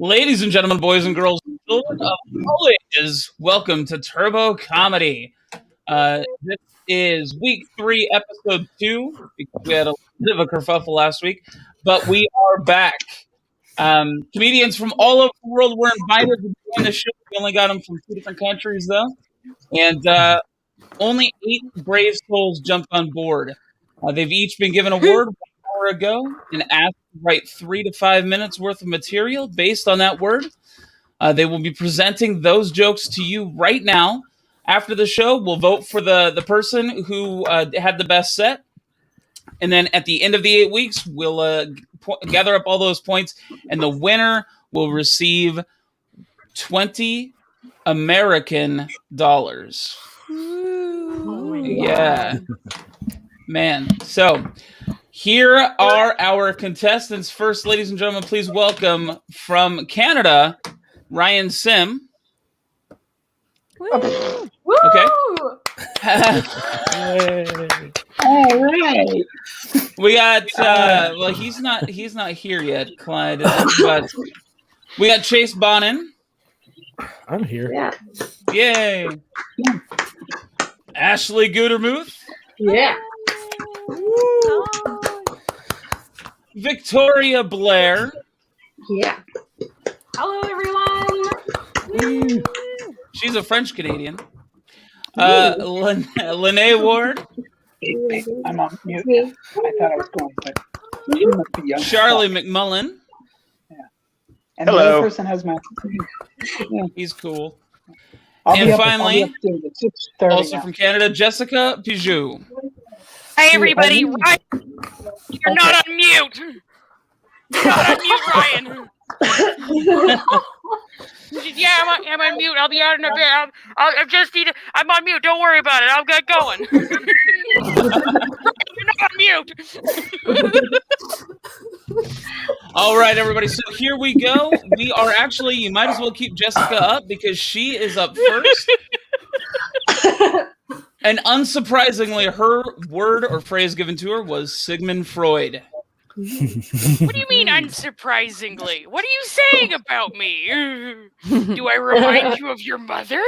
Ladies and gentlemen, boys and girls, children of all ages, welcome to Turbo Comedy. This is week 3, episode 2, because we had a bit of a kerfuffle last week, but we are back. Comedians from all over the world were invited to join the show. We only got them from 2 different countries, though, and only 8 brave souls jumped on board. They've each been given a word 1 hour ago and asked to write 3 to 5 minutes worth of material based on that word. They will be presenting those jokes to you right now. After the show, we'll vote for the person who had the best set. And then at the end of the 8 weeks, we'll gather up all those points, and the winner will receive $20 American dollars. Yeah. Man. So here are our contestants. First, ladies and gentlemen, please welcome from Canada, Ryan Sim. Woo! Okay. All right. We got well, he's not here yet, Clyde. But we got Chase Bonin. I'm here. Yeah. Yay. Ashley Gutermuth. Yeah. Victoria Blair. Yeah. Hello, everyone. She's a French Canadian. Lene Ward. I'm on mute. I thought I was going, but she must be young. Charlie McMullen. And the other person has my. Yeah. He's cool. I'll Finally, be up soon. It's 6:30 also now. from Canada, Jessica Pijou. Hi, everybody. Ryan, you're not on mute. You're not on mute, Ryan. Yeah, I'm on mute. I'll be out in a bit. I'm on mute. Don't worry about it. I'll get going. You're not on mute. All right, everybody. So here we go. We are actually, you might as well keep Jessica up because she is up first. And unsurprisingly, her word or phrase given to her was Sigmund Freud. What do you mean, unsurprisingly? What are you saying about me? Do I remind you of your mother?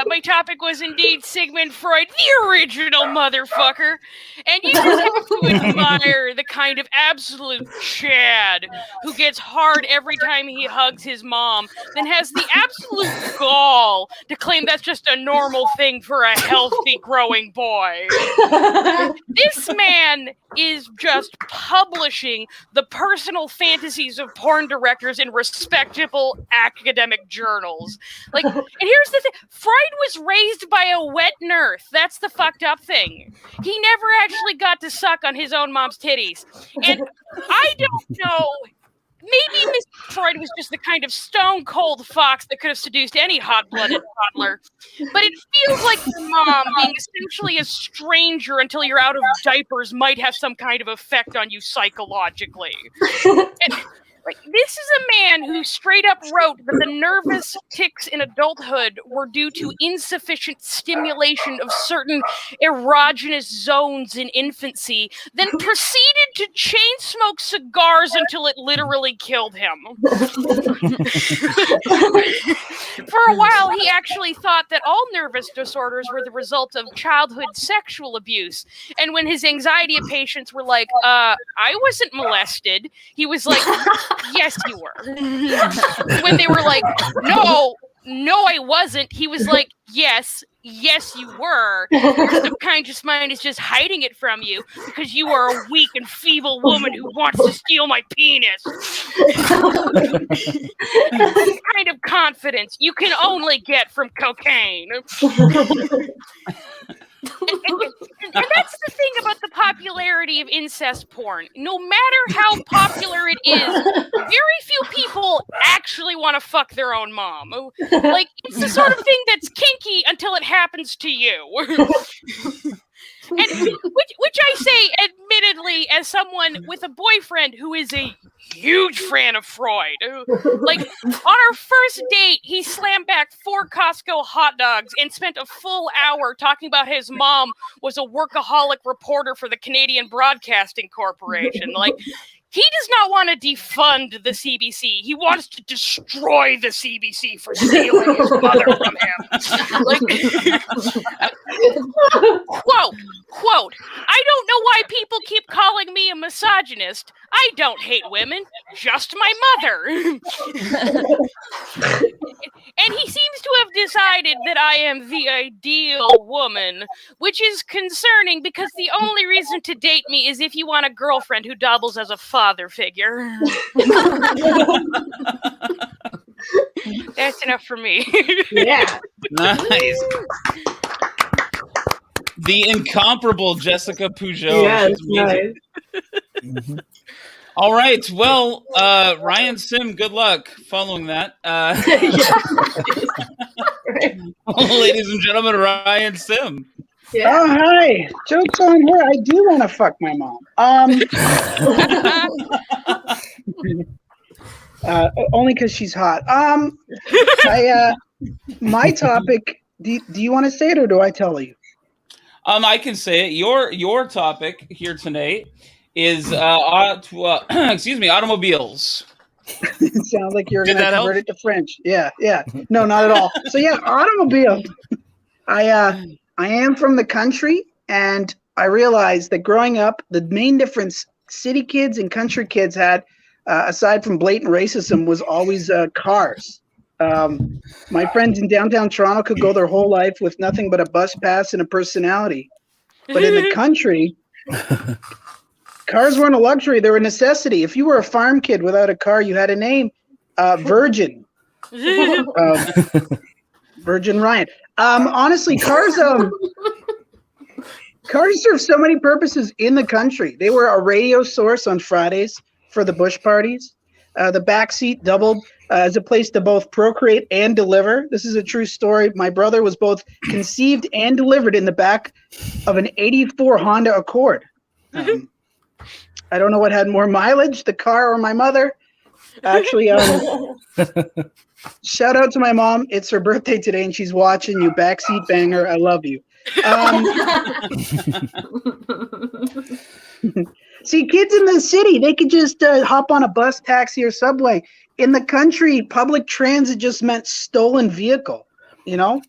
My topic was indeed Sigmund Freud, the original motherfucker. And you just have to admire the kind of absolute Chad who gets hard every time he hugs his mom, then has the absolute gall to claim that's just a normal thing for a healthy growing boy. This man is just publishing the personal fantasies of porn directors in respectable academic journals. And here's the thing. Freud was raised by a wet nurse. That's the fucked up thing. He never actually got to suck on his own mom's titties. And I don't know... Maybe Mr. Freud was just the kind of stone-cold fox that could have seduced any hot-blooded toddler. But it feels like your mom being essentially a stranger until you're out of diapers might have some kind of effect on you psychologically. This is a man who straight up wrote that the nervous tics in adulthood were due to insufficient stimulation of certain erogenous zones in infancy, then proceeded to chain smoke cigars until it literally killed him. For a while, he actually thought that all nervous disorders were the result of childhood sexual abuse. And when his anxiety patients were like, I wasn't molested, he was like, yes, you were. When they were like, no, I wasn't, he was like, yes, you were. Your subconscious mind is just hiding it from you because you are a weak and feeble woman who wants to steal my penis. This kind of confidence you can only get from cocaine. And that's the thing about the popularity of incest porn. No matter how popular it is, very few people actually want to fuck their own mom. It's the sort of thing that's kinky until it happens to you. And which I say, admittedly, as someone with a boyfriend who is a huge fan of Freud, like on our first date, he slammed back 4 Costco hot dogs and spent a full hour talking about his mom was a workaholic reporter for the Canadian Broadcasting Corporation. Like, he does not want to defund the CBC. He wants to destroy the CBC for stealing his mother from him. Like, quote, I don't know why people keep calling me a misogynist. I don't hate women, just my mother. And he seems to have decided that I am the ideal woman, which is concerning because the only reason to date me is if you want a girlfriend who doubles as a father figure. That's enough for me. Yeah. Nice. The incomparable Jessica Peugeot. Yes, She's amazing. Mhm. All right. Well, Ryan Sim, good luck following that. Ladies and gentlemen, Ryan Sim. Yeah. Oh, hi. Joke's on her. I do want to fuck my mom. Only because she's hot. My topic. Do you want to say it or do I tell you? I can say it. Your topic here tonight is automobiles. It sounds like you're Did going to that convert help? it to French. Yeah. No, not at all. So yeah, automobile. I am from the country, and I realized that growing up, the main difference city kids and country kids had, aside from blatant racism, was always cars. My friends in downtown Toronto could go their whole life with nothing but a bus pass and a personality. But in the country, cars weren't a luxury. They were a necessity. If you were a farm kid without a car, you had a name, Virgin. Virgin Ryan. Honestly, cars serve so many purposes in the country. They were a radio source on Fridays for the bush parties. The back seat doubled as a place to both procreate and deliver. This is a true story. My brother was both conceived and delivered in the back of an '84 Honda Accord. I don't know what had more mileage, the car or my mother. Actually, shout out to my mom. It's her birthday today, and she's watching you. Backseat banger. I love you. See, kids in the city, they could just hop on a bus, taxi, or subway. In the country, public transit just meant stolen vehicle, you know?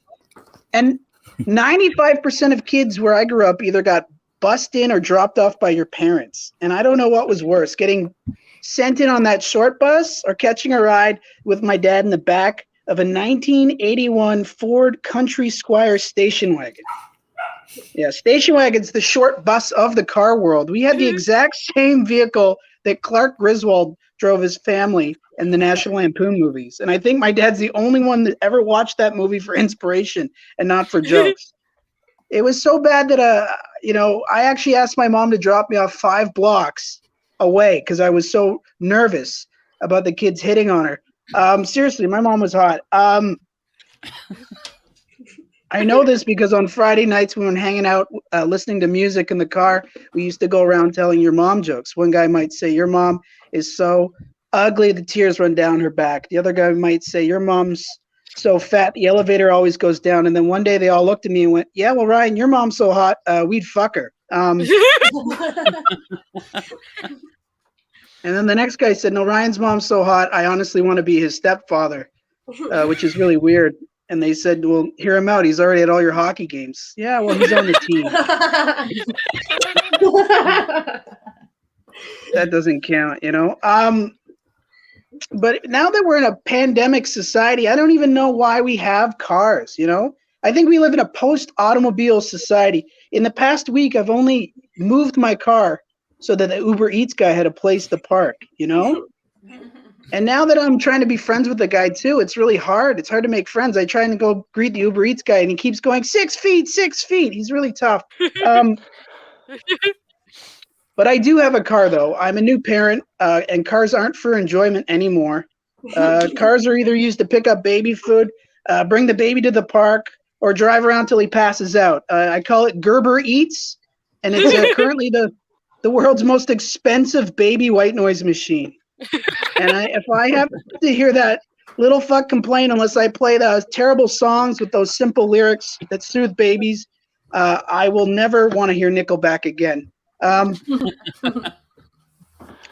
And 95% of kids where I grew up either got bussed in or dropped off by your parents. And I don't know what was worse, getting sent in on that short bus or catching a ride with my dad in the back of a 1981 Ford Country Squire station wagon. Yeah, station wagon's the short bus of the car world. We had the exact same vehicle that Clark Griswold drove his family in the National Lampoon movies. And I think my dad's the only one that ever watched that movie for inspiration and not for jokes. It was so bad that, I actually asked my mom to drop me off 5 blocks away because I was so nervous about the kids hitting on her. Seriously, my mom was hot. I know this because on Friday nights when we were hanging out, listening to music in the car, we used to go around telling your mom jokes. One guy might say, your mom is so ugly, the tears run down her back. The other guy might say, your mom's so fat, the elevator always goes down. And then one day they all looked at me and went, yeah, well, Ryan, your mom's so hot, we'd fuck her. And then the next guy said, no, Ryan's mom's so hot, I honestly want to be his stepfather, which is really weird. And they said, well, hear him out. He's already at all your hockey games. Yeah, well, he's on the team. That doesn't count, But now that we're in a pandemic society, I don't even know why we have cars, I think we live in a post-automobile society. In the past week, I've only moved my car so that the Uber Eats guy had a place to park, And now that I'm trying to be friends with the guy too, it's really hard. It's hard to make friends. I try to go greet the Uber Eats guy, and he keeps going 6 feet, 6 feet. He's really tough. But I do have a car, though. I'm a new parent, and cars aren't for enjoyment anymore. Cars are either used to pick up baby food, bring the baby to the park, or drive around till he passes out. I call it Gerber Eats, and it's currently the world's most expensive baby white noise machine. And if I have to hear that little fuck complain unless I play those terrible songs with those simple lyrics that soothe babies, I will never want to hear Nickelback again.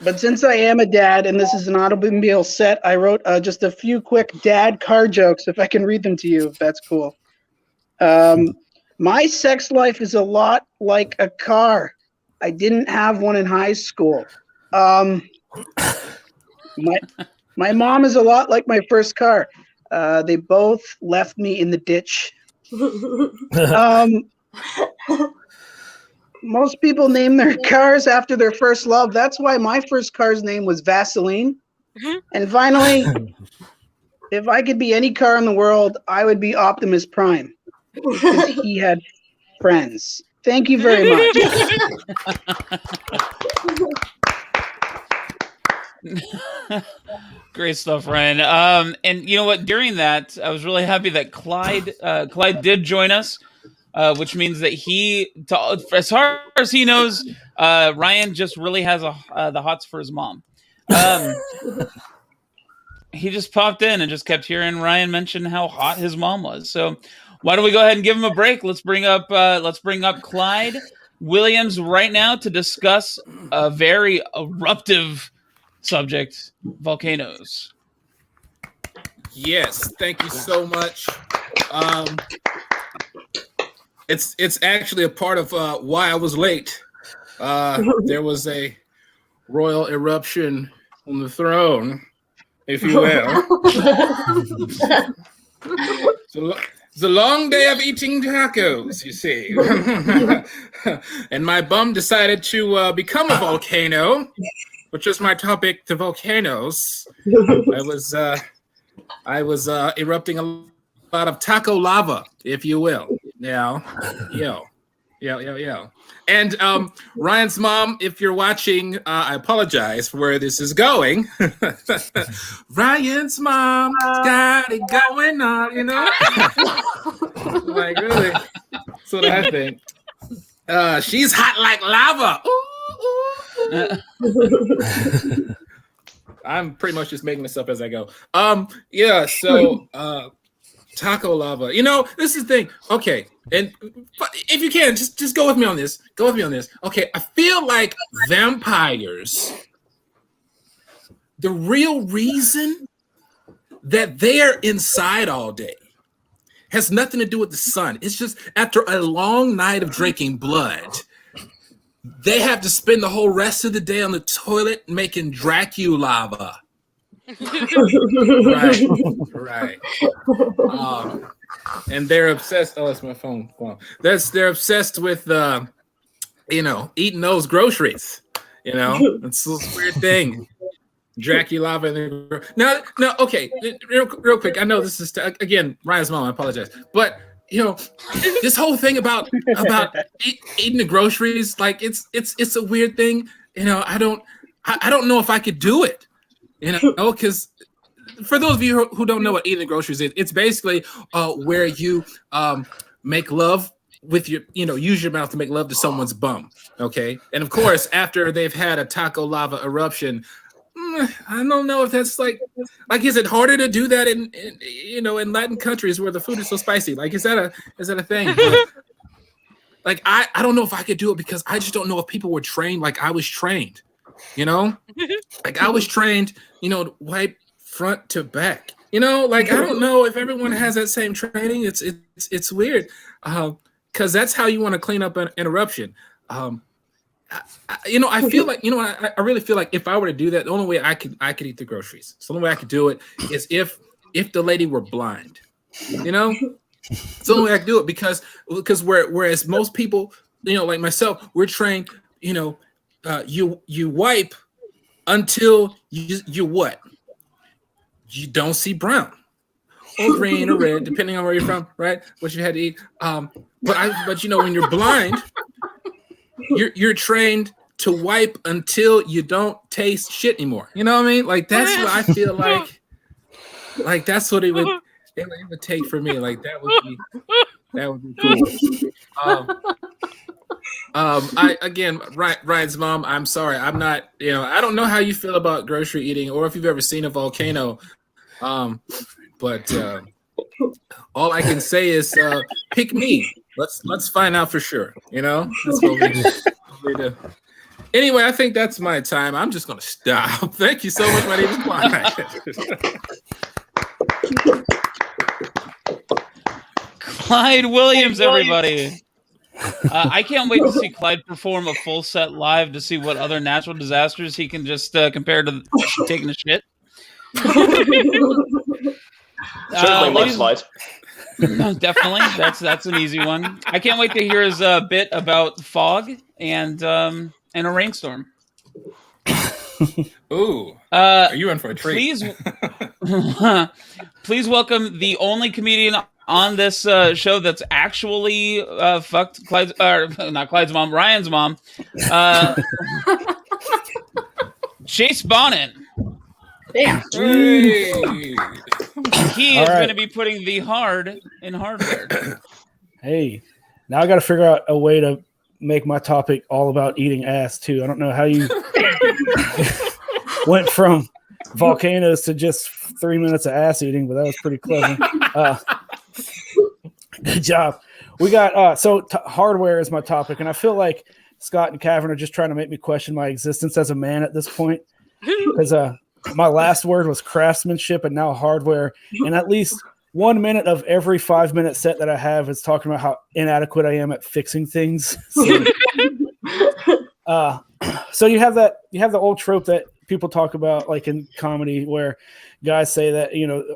But since I am a dad and this is an automobile set, I wrote just a few quick dad car jokes, if I can read them to you, if that's cool. My sex life is a lot like a car. I didn't have one in high school. My mom is a lot like my first car. They both left me in the ditch. Most people name their cars after their first love. That's why my first car's name was Vaseline. And finally, if I could be any car in the world, I would be Optimus Prime. Because he had friends. Thank you very much. Great stuff, Ryan. And you know what? During that, I was really happy that Clyde did join us, which means that as far as he knows, Ryan just really has the hots for his mom. He just popped in and just kept hearing Ryan mention how hot his mom was. So why don't we go ahead and give him a break? Let's bring up Clyde Williams right now to discuss a very eruptive subject, volcanoes. Yes, thank you so much. It's actually a part of why I was late. There was a royal eruption on the throne, if you will. It's a long day of eating tacos, you see. And my bum decided to become a volcano, which is my topic, the volcanoes. I was erupting a lot of taco lava, if you will. Yeah. And Ryan's mom, if you're watching, I apologize for where this is going. Ryan's mom got it going on, you know? Like, really? That's what I think. She's hot like lava. Ooh. I'm pretty much just making this up as I go. Yeah, so taco lava. You know, this is the thing. Okay, and if you can, just go with me on this. Go with me on this. Okay, I feel like vampires, the real reason that they're inside all day has nothing to do with the sun. It's just after a long night of drinking blood, they have to spend the whole rest of the day on the toilet making Draculava. Right. And they're obsessed. Oh, that's my phone. They're obsessed with, eating those groceries. You know, it's this weird thing. Draculava. Now, okay, real quick. I know this is again Ryan's mom. I apologize, but you know, this whole thing about eating the groceries, like it's a weird thing. You know, I don't know if I could do it. You know, because for those of you who don't know what eating the groceries is, it's basically where you make love with your, use your mouth to make love to someone's bum. Okay, and of course, after they've had a taco lava eruption, I don't know if that's like is it harder to do that in Latin countries where the food is so spicy? Like, is that a thing? Like, I don't know if I could do it because I just don't know if people were trained like I was trained. You know, like I was trained, to wipe front to back. You know, like I don't know if everyone has that same training. It's weird, because that's how you want to clean up an eruption. I feel like I really feel like if I were to do that, the only way I could eat the groceries. So the only way I could do it is if the lady were blind. You know, it's the only way I could do it because whereas most people, like myself, we're trained. You wipe until you what? You don't see brown or green or red, depending on where you're from, right? What you had to eat. But when you're blind, you're trained to wipe until you don't taste shit anymore. You know what I mean? Like that's what I feel like. Like that's what it would take for me. Like that would be cool. Ryan's mom, I'm sorry. I'm not, I don't know how you feel about grocery eating or if you've ever seen a volcano. But all I can say is pick me. Let's find out for sure. That's what we do. Anyway, I think that's my time. I'm just gonna stop. Thank you so much. My name is Clyde. Clyde Williams, everybody. I can't wait to see Clyde perform a full set live to see what other natural disasters he can just compare to taking a shit. Certainly mudslides. Definitely, that's an easy one. I can't wait to hear his bit about fog and a rainstorm. Ooh, are you in for a treat? Please welcome the only comedian on this show that's actually fucked Clyde's, not Clyde's mom, Ryan's mom, Chase Bonin. Yeah. Hey. He is going to be putting the hard in hardware. Hey, now I got to figure out a way to make my topic all about eating ass too. I don't know how you went from volcanoes to just 3 minutes of ass eating, but that was pretty clever. Good job. We got hardware is my topic, and I feel like Scott and Kavin are just trying to make me question my existence as a man at this point, because my last word was craftsmanship and now hardware, and at least 1 minute of every 5 minute set that I have is talking about how inadequate I am at fixing things. So you have the old trope that people talk about, like in comedy, where guys say that,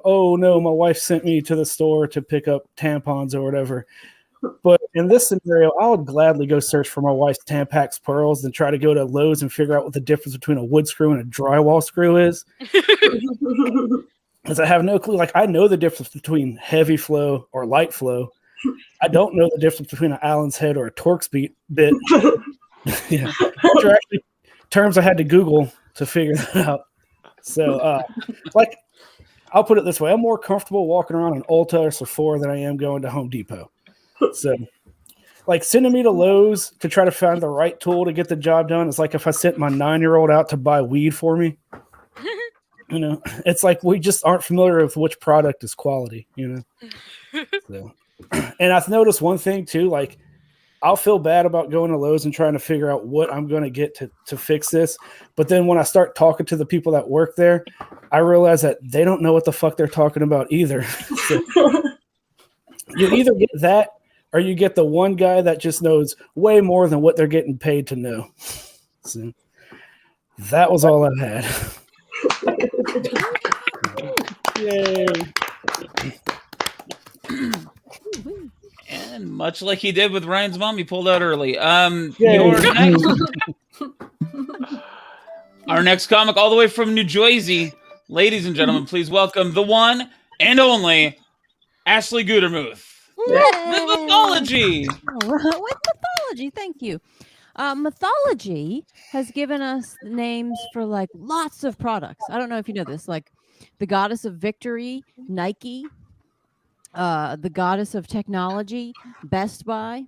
oh no, my wife sent me to the store to pick up tampons or whatever. But in this scenario, I would gladly go search for my wife's Tampax pearls than try to go to Lowe's and figure out what the difference between a wood screw and a drywall screw is. Because I have no clue. Like, I know the difference between heavy flow or light flow. I don't know the difference between an Allen's head or a Torx bit. Yeah, which are actually terms I had to Google to figure that out. So, I'll put it this way: I'm more comfortable walking around an Ulta or Sephora than I am going to Home Depot. So, sending me to Lowe's to try to find the right tool to get the job done is like if I sent my 9-year-old out to buy weed for me. It's like we just aren't familiar with which product is quality. So, and I've noticed one thing too. Like, I'll feel bad about going to Lowe's and trying to figure out what I'm going to get to fix this. But then when I start talking to the people that work there, I realize that they don't know what the fuck they're talking about either. So, you either get that or you get the one guy that just knows way more than what they're getting paid to know. So that was all I had. Yay. And much like he did with Ryan's mom, he pulled out early. Our next comic, all the way from New Jersey, ladies and gentlemen, please welcome the one and only Ashley Gutermuth. With mythology. With mythology, thank you. Mythology has given us names for lots of products. I don't know if you know this, like the goddess of victory, Nike, the goddess of technology, Best Buy.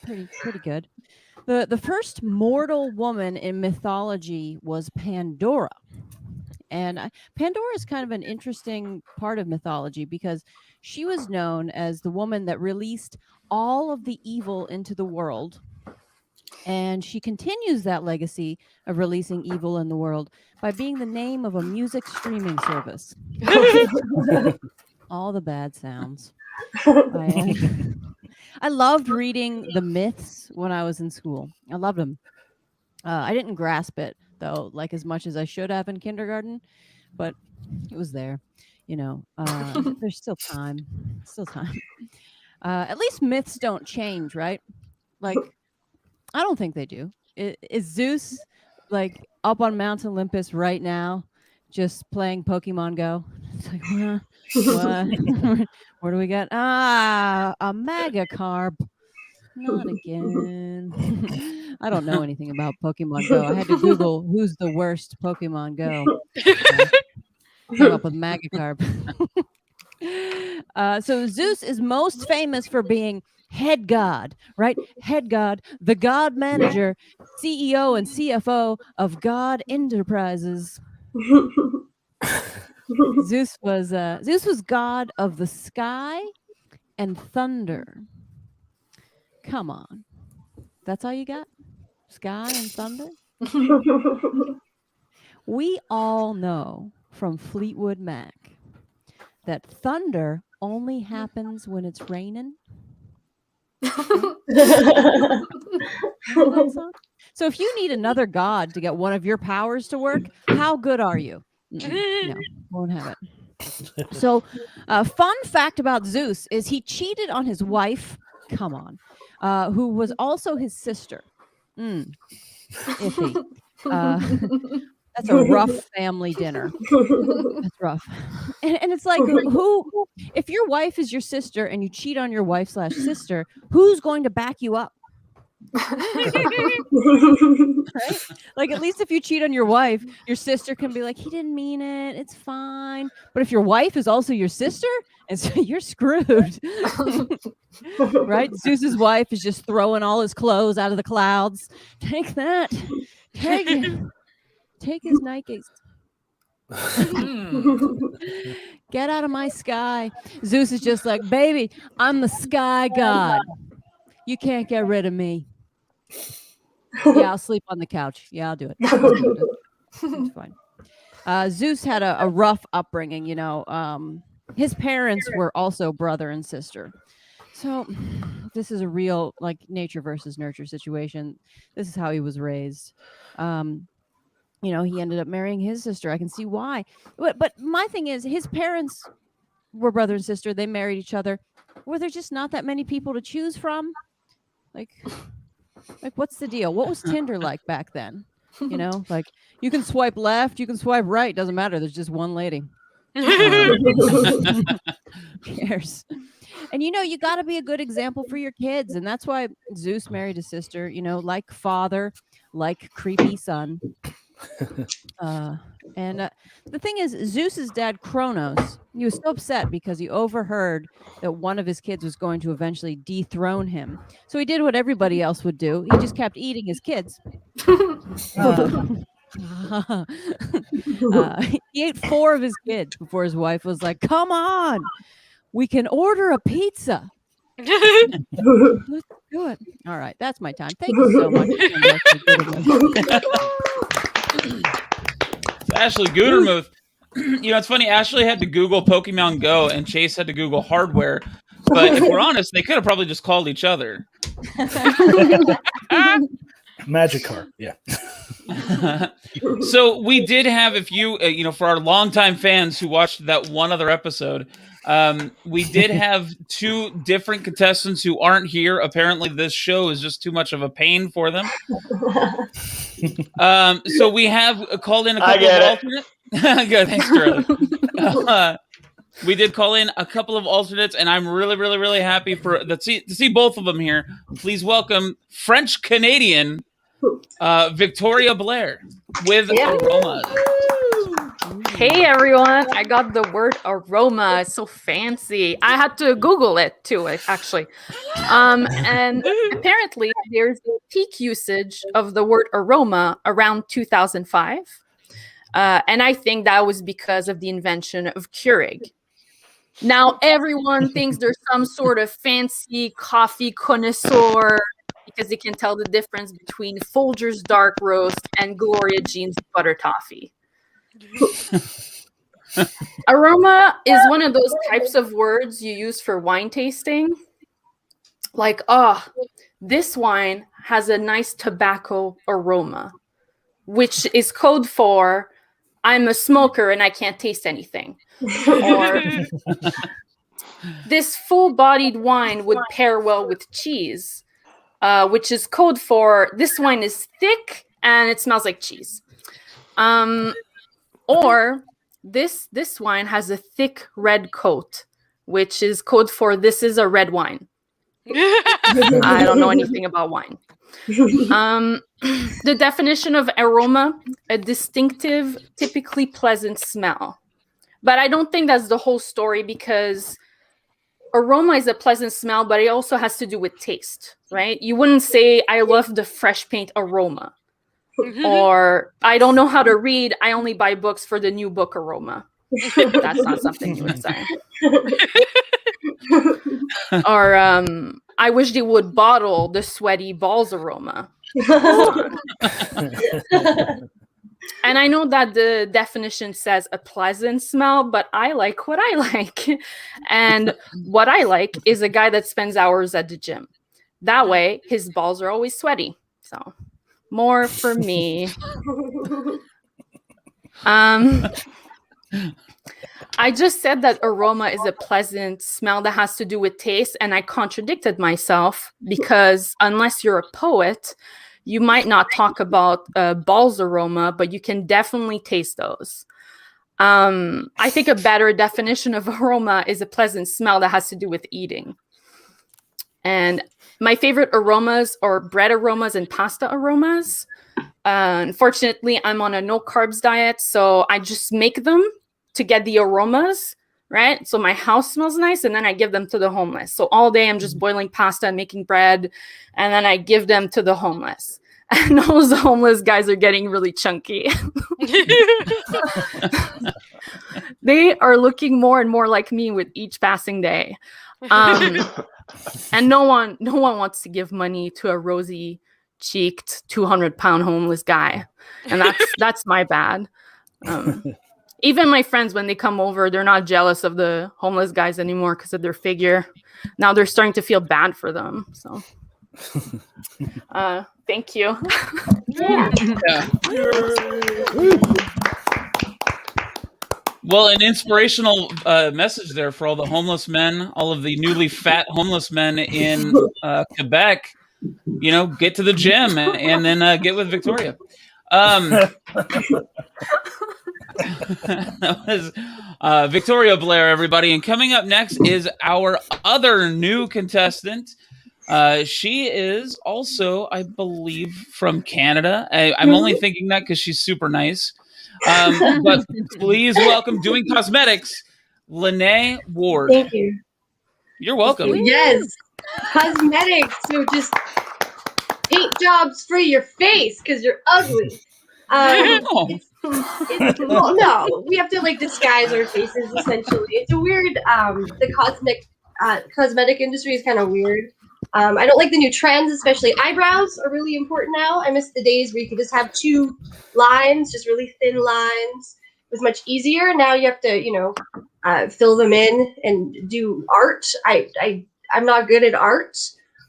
pretty good. The first mortal woman in mythology was Pandora. And Pandora is kind of an interesting part of mythology because she was known as the woman that released all of the evil into the world. And she continues that legacy of releasing evil in the world by being the name of a music streaming service. All the bad sounds. I loved reading the myths when I was in school. I loved them. I didn't grasp it, though, as much as I should have in kindergarten, but it was there. There's still time. At least myths don't change, right? I don't think they do. Is Zeus up on Mount Olympus right now, just playing Pokemon Go? It's what? Where do we get? A Magikarp. Not again. I don't know anything about Pokemon Go. I had to Google who's the worst Pokemon Go. Came up with Magikarp. So Zeus is most famous for being head god, right? Head god, the god manager, CEO and CFO of God Enterprises. Zeus was god of the sky and thunder. Come on. That's all you got? Sky and thunder? We all know from Fleetwood Mac that thunder only happens when it's raining. So if you need another god to get one of your powers to work, how good are you? No, won't have it. So, fun fact about Zeus is he cheated on his wife. Come on, who was also his sister. Iffy. That's a rough family dinner. That's rough. And it's like, who? If your wife is your sister and you cheat on your wife/sister, who's going to back you up? Right? Like, at least if you cheat on your wife, your sister can be like, he didn't mean it, it's fine. But if your wife is also your sister, and so you're screwed. Right? Zeus's wife is just throwing all his clothes out of the clouds. Take that. Take it. Take his Nikes. Get out of my sky. Zeus is just like, baby, I'm the sky god. You can't get rid of me. Yeah, I'll sleep on the couch. Yeah, I'll do it. It's fine. Zeus had a rough upbringing, you know. His parents were also brother and sister. So this is a real, like, nature versus nurture situation. This is how he was raised. You know, he ended up marrying his sister. I can see why. But my thing is, his parents were brother and sister. They married each other. Were there just not that many people to choose from? Like what's the deal? What was Tinder like back then? You know, like, you can swipe left, you can swipe right. Doesn't matter. There's just one lady. Who cares? And, you know, you got to be a good example for your kids. And that's why Zeus married his sister, you know, like father, like creepy son. And the thing is, Zeus's dad, Kronos, he was so upset because he overheard that one of his kids was going to eventually dethrone him. So he did what everybody else would do. He just kept eating his kids. He ate 4 of his kids before his wife was like, come on, we can order a pizza. Let's do it. All right, that's my time. Thank you so much. Ashley Gutermuth. You know, it's funny. Ashley had to Google Pokemon Go, and Chase had to Google hardware. But if we're honest, they could have probably just called each other. Magikarp, yeah. So we did have, if you, you know, for our longtime fans who watched that one other episode, we did have 2 different contestants who aren't here. Apparently, this show is just too much of a pain for them. So we have called in a couple of alternates. Good, thanks, Charlie. We did call in a couple of alternates, and I'm really, really, really happy to see both of them here. Please welcome French Canadian Victoria Blair with Aroma. Hey everyone, I got the word aroma. It's so fancy. I had to Google it too, actually. And apparently there's a peak usage of the word aroma around 2005. And I think that was because of the invention of Keurig. Now everyone thinks there's some sort of fancy coffee connoisseur because they can tell the difference between Folgers Dark Roast and Gloria Jean's Butter Toffee. Aroma is one of those types of words you use for wine tasting. Like, this wine has a nice tobacco aroma, which is code for I'm a smoker and I can't taste anything. Or this full-bodied wine would pair well with cheese, which is code for this wine is thick and it smells like cheese. Or this wine has a thick red coat, which is code for this is a red wine. I don't know anything about wine. The definition of aroma, a distinctive, typically pleasant smell. But I don't think that's the whole story because aroma is a pleasant smell, but it also has to do with taste, right? You wouldn't say, I love the fresh paint aroma. Or I don't know how to read. I only buy books for the new book aroma. That's not something you would say. Or I wish they would bottle the sweaty balls aroma. And I know that the definition says a pleasant smell, but I like what I like. And what I like is a guy that spends hours at the gym. That way, his balls are always sweaty. So, more for me. I just said that aroma is a pleasant smell that has to do with taste, and I contradicted myself because unless you're a poet, you might not talk about balls aroma, but you can definitely taste those. I think a better definition of aroma is a pleasant smell that has to do with eating. And my favorite aromas are bread aromas and pasta aromas. Unfortunately, I'm on a no carbs diet, so I just make them to get the aromas, right? So my house smells nice, and then I give them to the homeless. So all day I'm just boiling pasta and making bread, and then I give them to the homeless. And those homeless guys are getting really chunky. They are looking more and more like me with each passing day. And no one wants to give money to a rosy-cheeked 200-pound homeless guy. And that's my bad. Even my friends, when they come over, they're not jealous of the homeless guys anymore because of their figure. Now they're starting to feel bad for them. So, thank you. Yeah. Well, an inspirational message there for all the homeless men, all of the newly fat homeless men in Quebec. You know, get to the gym and then get with Victoria. That was Victoria Blair, everybody. And coming up next is our other new contestant. She is also, I believe, from Canada. I'm only thinking that because she's super nice. But please welcome, doing cosmetics, Lene Ward. Thank you. You're welcome. Yes. Cosmetics. So just paint jobs for your face because you're ugly. Well, no, we have to like disguise our faces essentially. It's a weird. The cosmetic industry is kind of weird. I don't like the new trends, especially eyebrows are really important now. I miss the days where you could just have two lines, just really thin lines. It was much easier. Now you have to, fill them in and do art. I'm not good at art.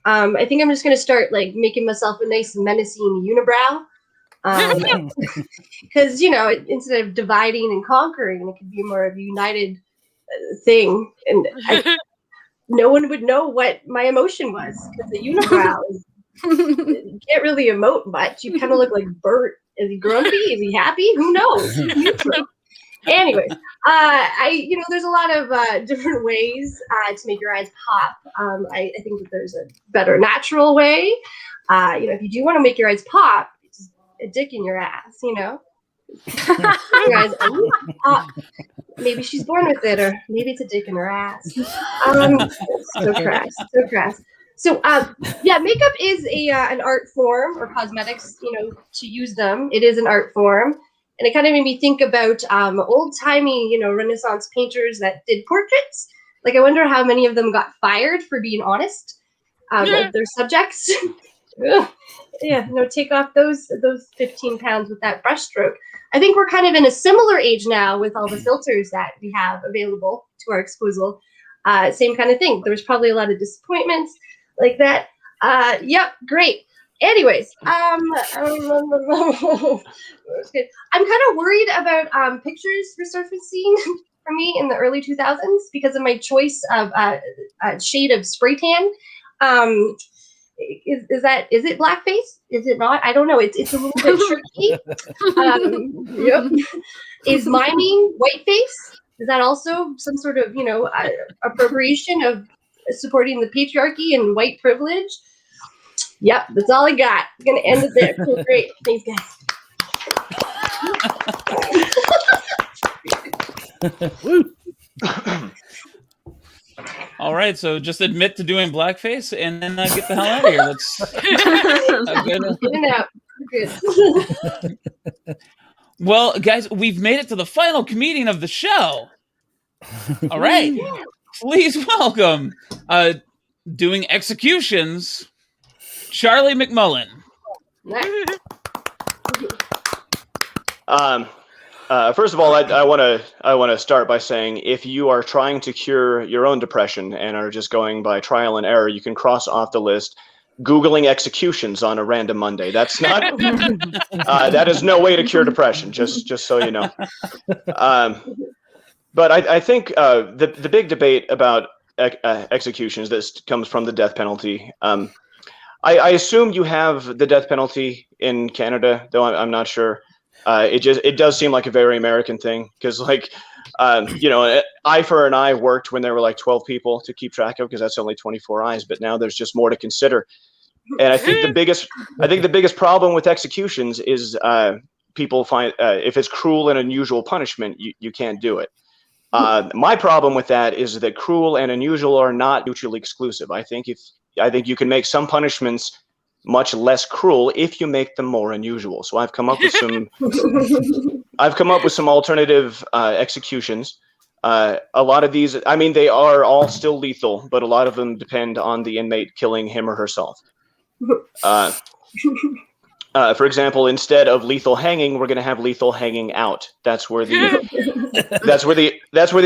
I think I'm just gonna start like making myself a nice menacing unibrow. Because instead of dividing and conquering, it could be more of a united thing, and no one would know what my emotion was because the unibrow you can't really emote much. You kind of look like Bert. Is he grumpy? Is he happy? Who knows? Anyways, there's a lot of different ways to make your eyes pop. I think that there's a better natural way. If you do want to make your eyes pop, it's a dick in your ass, Your eyes, maybe she's born with it, or maybe it's a dick in her ass. So crass. So, makeup is an art form, or cosmetics, to use them. It is an art form. And it kind of made me think about old-timey, Renaissance painters that did portraits. Like, I wonder how many of them got fired for being honest of their subjects. Take off those 15 pounds with that brushstroke. I think we're kind of in a similar age now with all the filters that we have available to our disposal. Same kind of thing. There was probably a lot of disappointments like that. Yep, great. Anyways, I'm kind of worried about pictures resurfacing for me in the early 2000s because of my choice of shade of spray tan. Is it blackface? Is it not? I don't know. It's a little bit tricky. Yep. Is miming whiteface? Is that also some sort of appropriation of supporting the patriarchy and white privilege? Yep, that's all I got. I'm gonna end it there. Cool, great. Thanks, guys. All right, so just admit to doing blackface and then get the hell out of here. That's Good. Well, guys, we've made it to the final comedian of the show. All right, please welcome, doing executions, Charlie McMullen. First of all, I want to start by saying if you are trying to cure your own depression and are just going by trial and error, you can cross off the list Googling executions on a random Monday. That's not that is no way to cure depression. Just so you know. But I think the big debate about executions that comes from the death penalty. I assume you have the death penalty in Canada, though I'm not sure. It does seem like a very American thing because, like, Eye for an Eye worked when there were like 12 people to keep track of because that's only 24 eyes. But now there's just more to consider. And I think the biggest problem with executions is people find if it's cruel and unusual punishment, you can't do it. My problem with that is that cruel and unusual are not mutually exclusive. I think you can make some punishments much less cruel if you make them more unusual. So I've come up with some alternative executions. A lot of these, I mean, they are all still lethal, but a lot of them depend on the inmate killing him or herself. For example, instead of lethal hanging, we're going to have lethal hanging out. That's where the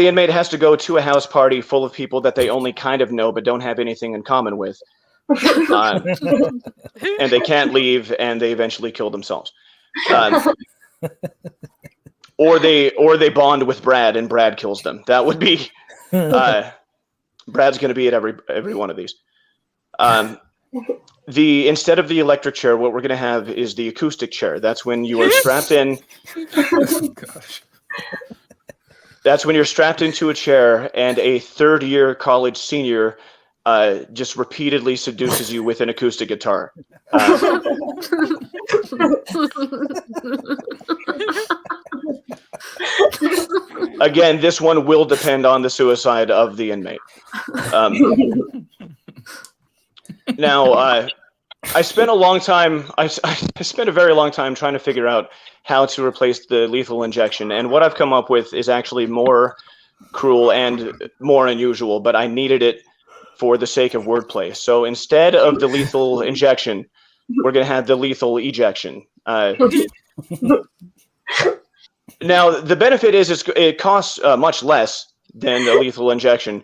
inmate has to go to a house party full of people that they only kind of know but don't have anything in common with. And they can't leave, and they eventually kill themselves. Or they bond with Brad, and Brad kills them. That would be Brad's going to be at every one of these. Instead of the electric chair, what we're going to have is the acoustic chair. That's when you are strapped in. Oh, gosh. That's when you're strapped into a chair, and a third-year college senior just repeatedly seduces you with an acoustic guitar. Again, this one will depend on the suicide of the inmate. Now, I spent a long time. I spent a very long time trying to figure out how to replace the lethal injection, and what I've come up with is actually more cruel and more unusual. But I needed it for the sake of wordplay. So instead of the lethal injection, we're going to have the lethal ejection. Now, the benefit is it costs much less than the lethal injection.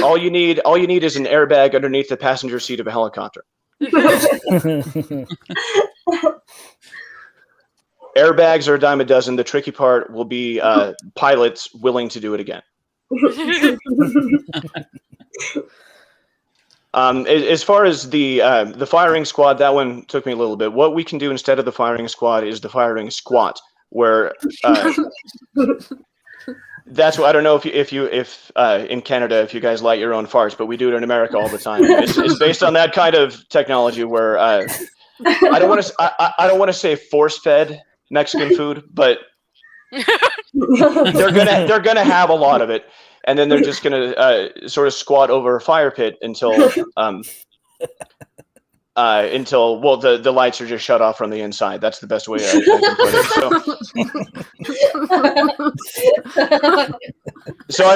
All you need is an airbag underneath the passenger seat of a helicopter. Airbags are a dime a dozen. The tricky part will be pilots willing to do it again. As far as the firing squad, that one took me a little bit. What we can do instead of the firing squad is the firing squat, where that's what I don't know if in Canada if you guys light your own farts, but we do it in America all the time. It's based on that kind of technology where I don't want to say force-fed Mexican food, but they're gonna have a lot of it. And then they're just going to sort of squat over a fire pit until the lights are just shut off from the inside. That's the best way I can put it. So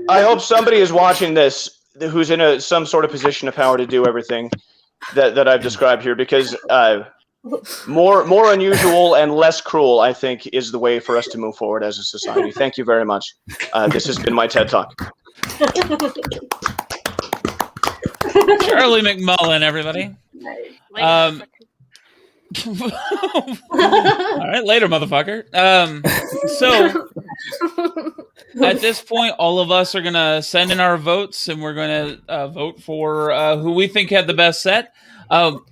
I hope somebody is watching this who's in some sort of position of power to do everything that I've described here, because more unusual and less cruel, I think, is the way for us to move forward as a society. Thank you very much. This has been my TED Talk. Charlie McMullen, everybody. All right, later, motherfucker. So at this point, all of us are going to send in our votes, and we're going to vote for who we think had the best set.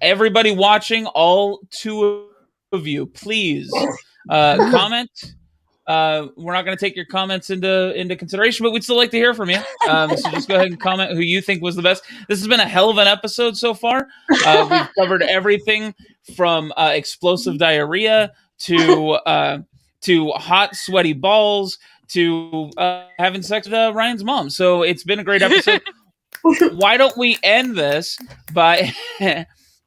Everybody watching, all two of you, please comment. We're not going to take your comments into consideration, but we'd still like to hear from you. So just go ahead and comment who you think was the best. This has been a hell of an episode so far. We've covered everything from explosive diarrhea to hot, sweaty balls to having sex with Ryan's mom. So it's been a great episode. Why don't we end this by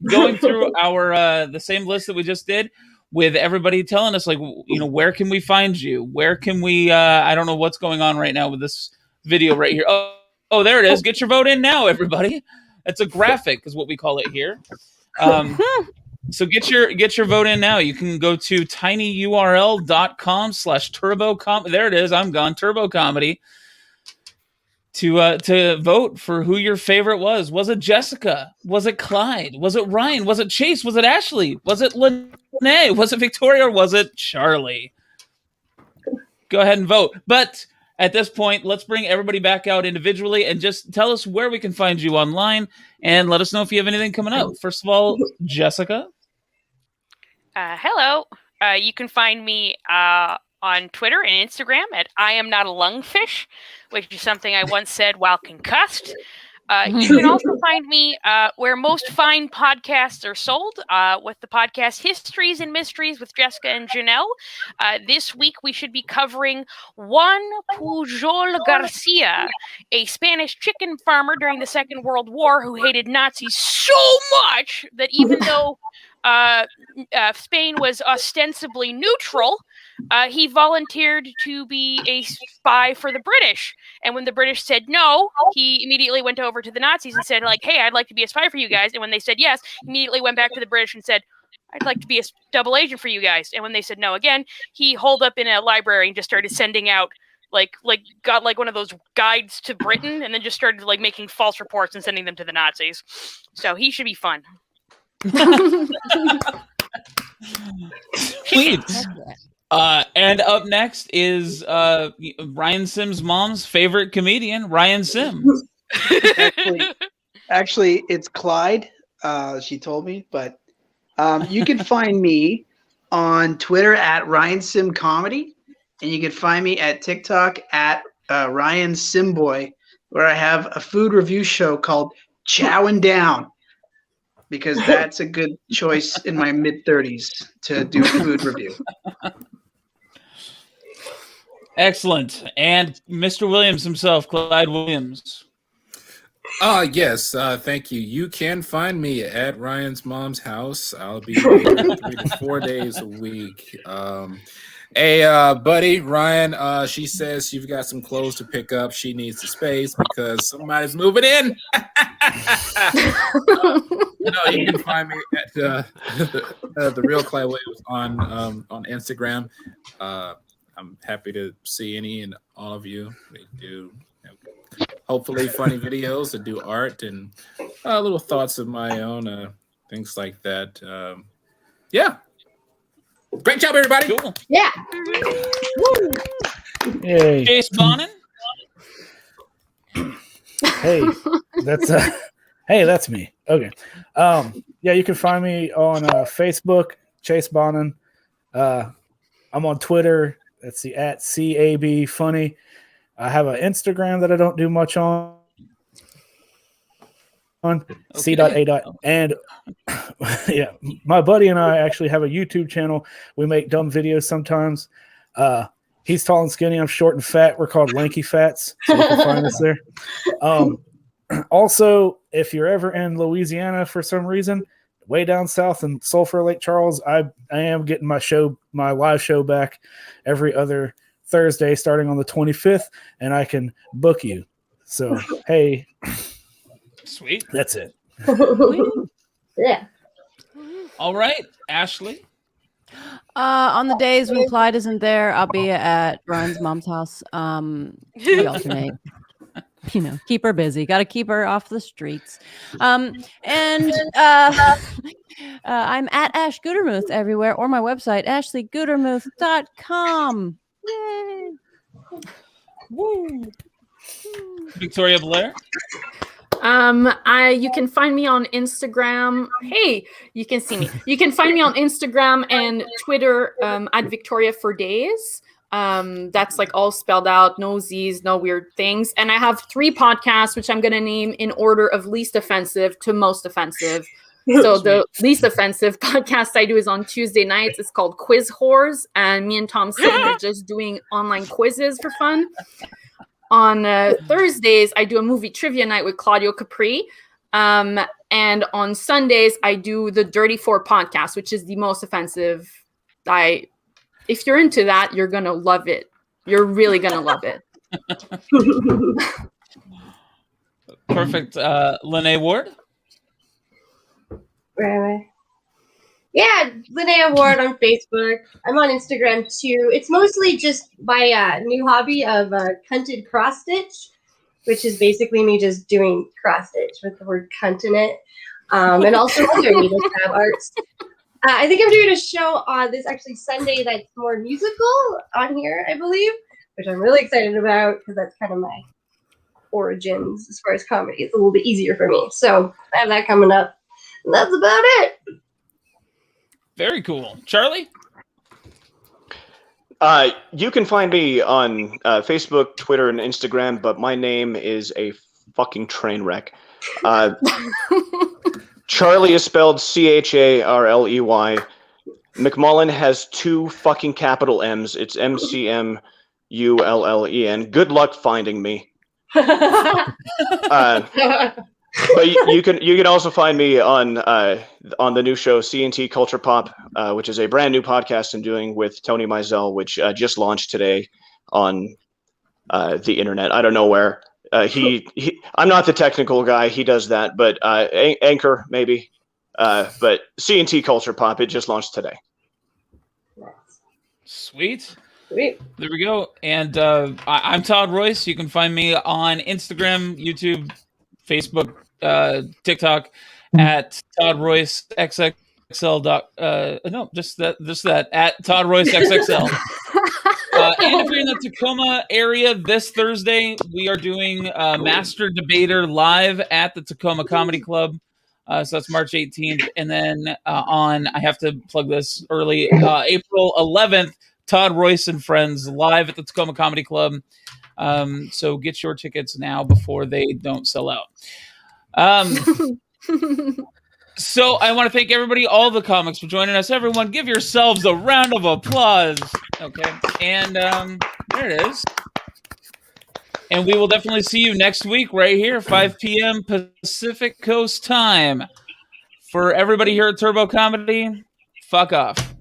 going through our the same list that we just did, with everybody telling us, like, you know, where can we find you? Where can we? I don't know what's going on right now with this video right here. Oh, there it is. Get your vote in now, everybody. It's a graphic, is what we call it here. So get your vote in now. You can go to tinyurl.com/turbocomedy. There it is. I'm gone. Turbo Comedy. To vote for who your favorite was. Was it Jessica? Was it Clyde? Was it Ryan? Was it Chase? Was it Ashley? Was it Lene? Was it Victoria? Or was it Charlie? Go ahead and vote. But at this point, let's bring everybody back out individually and just tell us where we can find you online and let us know if you have anything coming up. First of all, Jessica. Hello. You can find me on Twitter and Instagram at I am not a lungfish, which is something I once said while concussed. You can also find me where most fine podcasts are sold, with the podcast Histories and Mysteries with Jessica and Janelle. This week we should be covering Juan Pujol Garcia, a Spanish chicken farmer during the Second World War who hated Nazis so much that even though Spain was ostensibly neutral, he volunteered to be a spy for the British. And when the British said no, he immediately went over to the Nazis and said, like, hey, I'd like to be a spy for you guys. And when they said yes, he immediately went back to the British and said, I'd like to be a double agent for you guys. And when they said no again, he holed up in a library and just started sending out got one of those guides to Britain, and then just started like making false reports and sending them to the Nazis. So he should be fun. Sweet. And up next is Ryan Sim's mom's favorite comedian, Ryan Sim. Actually, it's Clyde. She told me, but you can find me on Twitter at Ryan Sim Comedy, and you can find me at TikTok at Ryan Simboy, where I have a food review show called Chowing Down, because that's a good choice in my mid-30s to do a food review. Excellent. And Mr. Williams himself, Clyde Williams. Yes, thank you. You can find me at Ryan's mom's house. I'll be there 3 to 4 days a week. Hey, buddy, Ryan, she says you've got some clothes to pick up. She needs the space because somebody's moving in. You can find me at the Real Clyde Williams on Instagram. I'm happy to see any and all of you. We do hopefully funny videos that do art and little thoughts of my own, things like that. Yeah. Great job, everybody. Cool. Yeah. Yay. Chase Bonin. Hey, that's me. Okay. Yeah, you can find me on Facebook, Chase Bonin. I'm on Twitter. That's the @CAB Funny. I have an Instagram that I don't do much on. C.A. And yeah, my buddy and I actually have a YouTube channel. We make dumb videos sometimes. He's tall and skinny. I'm short and fat. We're called Lanky Fats. So you can find us there. Also, if you're ever in Louisiana for some reason, way down south in Sulphur, Lake Charles, I am getting my live show back every other Thursday starting on the 25th, and I can book you. So, hey. Sweet. That's it. Yeah. All right, Ashley. On the days when Clyde isn't there, I'll be at Ryan's mom's house. We alternate. Keep her busy. Got to keep her off the streets. I'm at Ash Gutermuth everywhere, or my website, ashleygutermuth.com. Yay! Woo! Victoria Blair. You can find me on Instagram. Hey, you can see me. You can find me on Instagram and Twitter at Victoria for Days. That's like all spelled out, no Z's, no weird things. And I have 3 podcasts, which I'm going to name in order of least offensive to most offensive. So the least offensive podcast I do is on Tuesday nights. It's called Quiz Whores, and me and Tom Silver are just doing online quizzes for fun. On Thursdays, I do a movie trivia night with Claudio Capri. And on Sundays, I do the Dirty Four podcast, which is the most offensive. If you're into that, you're going to love it. You're really going to love it. Perfect. Lene Ward? Right. Yeah, Linnea Ward on Facebook. I'm on Instagram too. It's mostly just my new hobby of cunted cross stitch, which is basically me just doing cross stitch with the word cunt in it, and also other needle tab arts. I think I'm doing a show on this actually Sunday that's more musical on here, I believe, which I'm really excited about because that's kind of my origins as far as comedy. It's a little bit easier for me, so I have that coming up. And that's about it. Very cool. Charlie? You can find me on Facebook, Twitter, and Instagram, but my name is a fucking train wreck. Charlie is spelled Charley. McMullen has 2 fucking capital M's. It's MCMULLEN. Good luck finding me. But you can also find me on the new show C&T Culture Pop, which is a brand new podcast I'm doing with Tony Mizell, which just launched today on the internet. I don't know where. I'm not the technical guy. He does that, but Anchor maybe. But C&T Culture Pop, it just launched today. Sweet. There we go. And I'm Todd Royce. You can find me on Instagram, YouTube, Facebook, TikTok at Todd Royce XXL. No, just that at Todd Royce XXL. And if you're in the Tacoma area this Thursday, we are doing Master Debater live at the Tacoma Comedy Club. So that's March 18th. And then I have to plug this early, April 11th, Todd Royce and Friends live at the Tacoma Comedy Club. So get your tickets now before they don't sell out. So I want to thank everybody, all the comics, for joining us. Everyone, give yourselves a round of applause. Okay. And there it is. And we will definitely see you next week right here, 5 p.m. Pacific Coast time. For everybody here at Turbo Comedy, fuck off.